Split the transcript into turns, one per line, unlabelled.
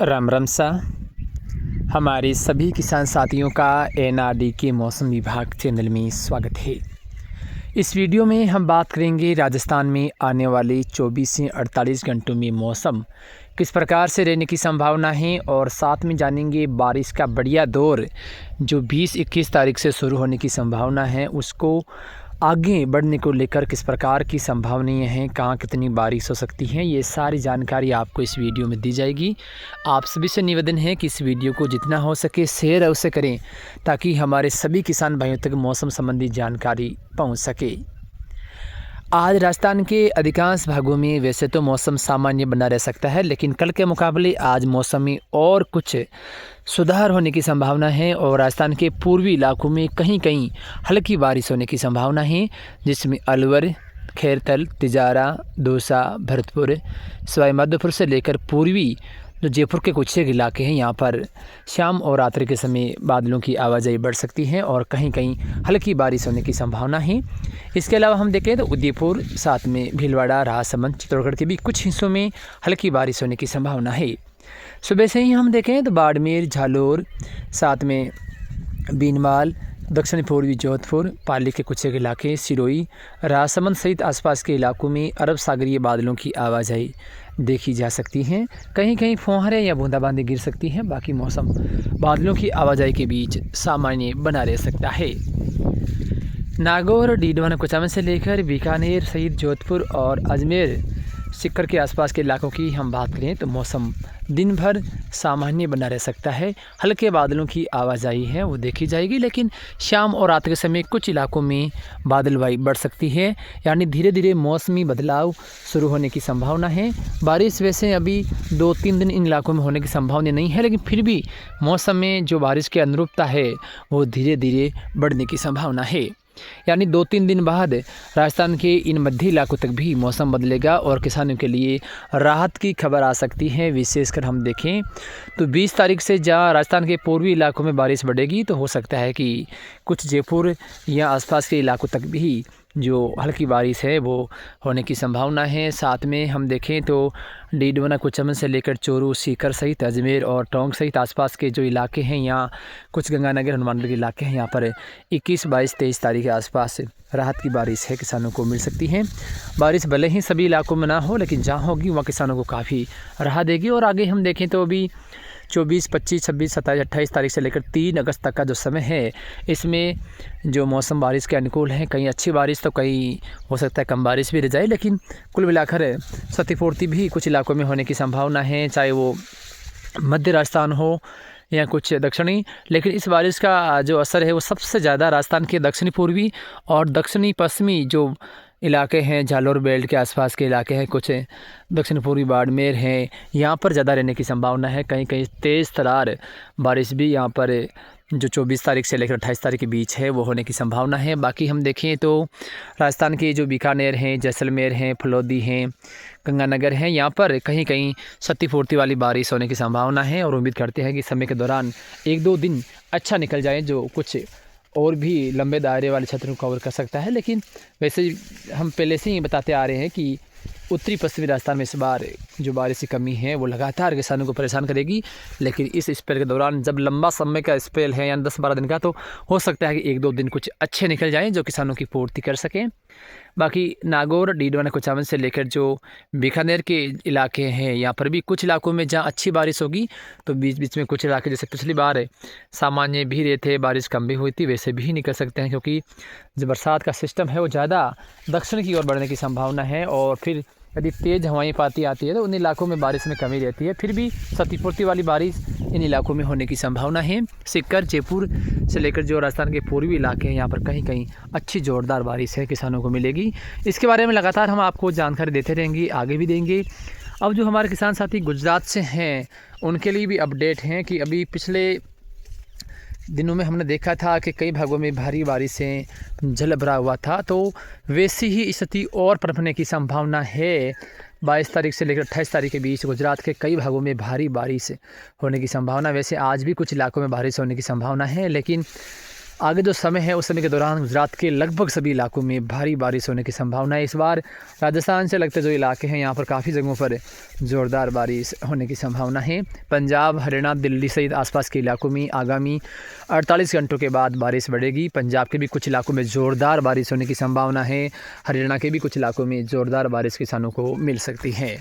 राम राम सा हमारे सभी किसान साथियों का एनआरडी के मौसम विभाग चैनल में स्वागत है। इस वीडियो में हम बात करेंगे राजस्थान में आने वाले 24 से 48 घंटों में मौसम किस प्रकार से रहने की संभावना है और साथ में जानेंगे बारिश का बढ़िया दौर जो 20-21 तारीख से शुरू होने की संभावना है उसको आगे बढ़ने को लेकर किस प्रकार की संभावनाएं हैं, कहाँ कितनी बारिश हो सकती है, ये सारी जानकारी आपको इस वीडियो में दी जाएगी। आप सभी से निवेदन है कि इस वीडियो को जितना हो सके शेयर अवश्य करें ताकि हमारे सभी किसान भाइयों तक मौसम संबंधी जानकारी पहुंच सके। आज राजस्थान के अधिकांश भागों में वैसे तो मौसम सामान्य बना रह सकता है, लेकिन कल के मुकाबले आज मौसम में और कुछ सुधार होने की संभावना है और राजस्थान के पूर्वी इलाकों में कहीं कहीं हल्की बारिश होने की संभावना है, जिसमें अलवर, खैरथल, तिजारा, दौसा, भरतपुर, सवाई माधोपुर से लेकर पूर्वी जो जयपुर के कुछ एक इलाके हैं यहाँ पर शाम और रात्रि के समय बादलों की आवाजाही बढ़ सकती है और कहीं कहीं हल्की बारिश होने की संभावना है। इसके अलावा हम देखें तो उदयपुर, साथ में भीलवाड़ा, राजसमंद, चित्तौड़गढ़ के भी कुछ हिस्सों में हल्की बारिश होने की संभावना है। सुबह से ही हम देखें तो बाड़मेर, झालोर, साथ में बीनवाल, दक्षिण पूर्वी जोधपुर, पाली के कुछ एक इलाके, सिरोही, राजसमंद सहित आसपास के इलाकों में अरब सागरीय बादलों की आवाजाही देखी जा सकती हैं। कहीं कहीं फुहारें या बूंदाबांदी गिर सकती हैं। बाकी मौसम बादलों की आवाजाही के बीच सामान्य बना रह सकता है। नागौर, डीडवाना, कुचामन से लेकर बीकानेर सहित जोधपुर और अजमेर, सीकर के आसपास के इलाकों की हम बात करें तो मौसम दिन भर सामान्य बना रह सकता है। हल्के बादलों की आवाजाही है वो देखी जाएगी, लेकिन शाम और रात के समय कुछ इलाकों में बादलवाई बढ़ सकती है, यानी धीरे धीरे मौसमी बदलाव शुरू होने की संभावना है। बारिश वैसे अभी 2-3 दिन इन इलाकों में होने की संभावना नहीं है, लेकिन फिर भी मौसम में जो बारिश की अनुरूपता है वो धीरे धीरे बढ़ने की संभावना है। यानी 2-3 दिन बाद राजस्थान के इन मध्य इलाकों तक भी मौसम बदलेगा और किसानों के लिए राहत की खबर आ सकती है। विशेषकर हम देखें तो 20 तारीख से जहाँ राजस्थान के पूर्वी इलाकों में बारिश बढ़ेगी तो हो सकता है कि कुछ जयपुर या आसपास के इलाकों तक भी जो हल्की बारिश है वो होने की संभावना है। साथ में हम देखें तो डीडवाना, कुचामन से लेकर चोरू, सीकर सहित अजमेर और टोंक सहित आसपास के जो इलाके हैं, यहाँ कुछ गंगानगर, हनुमानगढ़ के इलाके हैं, यहाँ पर 21, 22, 23 तारीख के आसपास राहत की बारिश है किसानों को मिल सकती है। बारिश भले ही सभी इलाकों में ना हो, लेकिन जहाँ होगी वहाँ किसानों को काफ़ी राहत देगी। और आगे हम देखें तो अभी 24, 25, 26, 27, 28 तारीख से लेकर 3 अगस्त तक का जो समय है, इसमें जो मौसम बारिश के अनुकूल है। कहीं अच्छी बारिश तो कहीं हो सकता है कम बारिश भी रह जाए, लेकिन कुल मिलाकर क्षतिपूर्ति भी कुछ इलाकों में होने की संभावना है, चाहे वो मध्य राजस्थान हो या कुछ दक्षिणी। लेकिन इस बारिश का जो असर है वो सबसे ज़्यादा राजस्थान के दक्षिणी पूर्वी और दक्षिणी पश्चिमी जो इलाके हैं, झालोर बेल्ट के आसपास के इलाके हैं, कुछ दक्षिण पूर्वी बाड़मेर हैं, यहाँ पर ज़्यादा रहने की संभावना है। कहीं कहीं तेज़ तरार बारिश भी यहाँ पर जो 24 तारीख से लेकर 28 तारीख के बीच है वो होने की संभावना है। बाकी हम देखें तो राजस्थान के जो बीकानेर हैं, जैसलमेर हैं, फलौदी हैं, गंगानगर हैं, यहाँ पर कहीं कहीं क्षतिपूर्ति वाली बारिश होने की संभावना है और उम्मीद करते हैं कि समय के दौरान 1-2 दिन अच्छा निकल जाए, जो कुछ और भी लंबे दायरे वाले क्षेत्रों को कवर कर सकता है। लेकिन वैसे हम पहले से ही बताते आ रहे हैं कि उत्तरी पश्चिमी राजस्थान में इस बार जो बारिश की कमी है वो लगातार किसानों को परेशान करेगी। लेकिन इस स्पेल के दौरान जब लंबा समय का स्पेल है यानी 10-12 दिन का, तो हो सकता है कि 1-2 दिन कुछ अच्छे निकल जाएं जो किसानों की पूर्ति कर सकें। बाकी नागौर, डीडवाना, कुचामन से लेकर जो बीकानेर के इलाके हैं, यहाँ पर भी कुछ इलाकों में जहाँ अच्छी बारिश होगी तो बीच बीच में कुछ इलाके जैसे पिछली बार सामान्य भी रहे थे, बारिश कम भी हुई थी, वैसे भी निकल सकते हैं, क्योंकि जो बरसात का सिस्टम है वो ज़्यादा दक्षिण की ओर बढ़ने की संभावना है। और फिर यदि तेज़ हवाएं पाती आती है तो उन इलाकों में बारिश में कमी रहती है। फिर भी क्षतिपूर्ति वाली बारिश इन इलाकों में होने की संभावना है। सीकर, जयपुर से लेकर जो राजस्थान के पूर्वी इलाके हैं, यहाँ पर कहीं कहीं अच्छी ज़ोरदार बारिश है किसानों को मिलेगी। इसके बारे में लगातार हम आपको जानकारी देते रहेंगे, आगे भी देंगे। अब जो हमारे किसान साथी गुजरात से हैं उनके लिए भी अपडेट हैं कि अभी पिछले दिनों में हमने देखा था कि कई भागों में भारी बारिश से जल भरा हुआ था, तो वैसी ही स्थिति और पनपने की संभावना है। 22 तारीख से लेकर 28 तारीख के बीच गुजरात के कई भागों में भारी बारिश होने की संभावना। वैसे आज भी कुछ इलाकों में बारिश होने की संभावना है, लेकिन आगे जो समय है उस समय के दौरान गुजरात के लगभग सभी इलाकों में भारी बारिश होने की संभावना है। इस बार राजस्थान से लगते जो इलाके हैं यहाँ पर काफ़ी जगहों पर ज़ोरदार बारिश होने की संभावना है। पंजाब, हरियाणा, दिल्ली सहित आसपास के इलाकों में आगामी 48 घंटों के बाद बारिश बढ़ेगी। पंजाब के भी कुछ इलाकों में ज़ोरदार बारिश होने की संभावना है। हरियाणा के भी कुछ इलाकों में ज़ोरदार बारिश किसानों को मिल सकती है।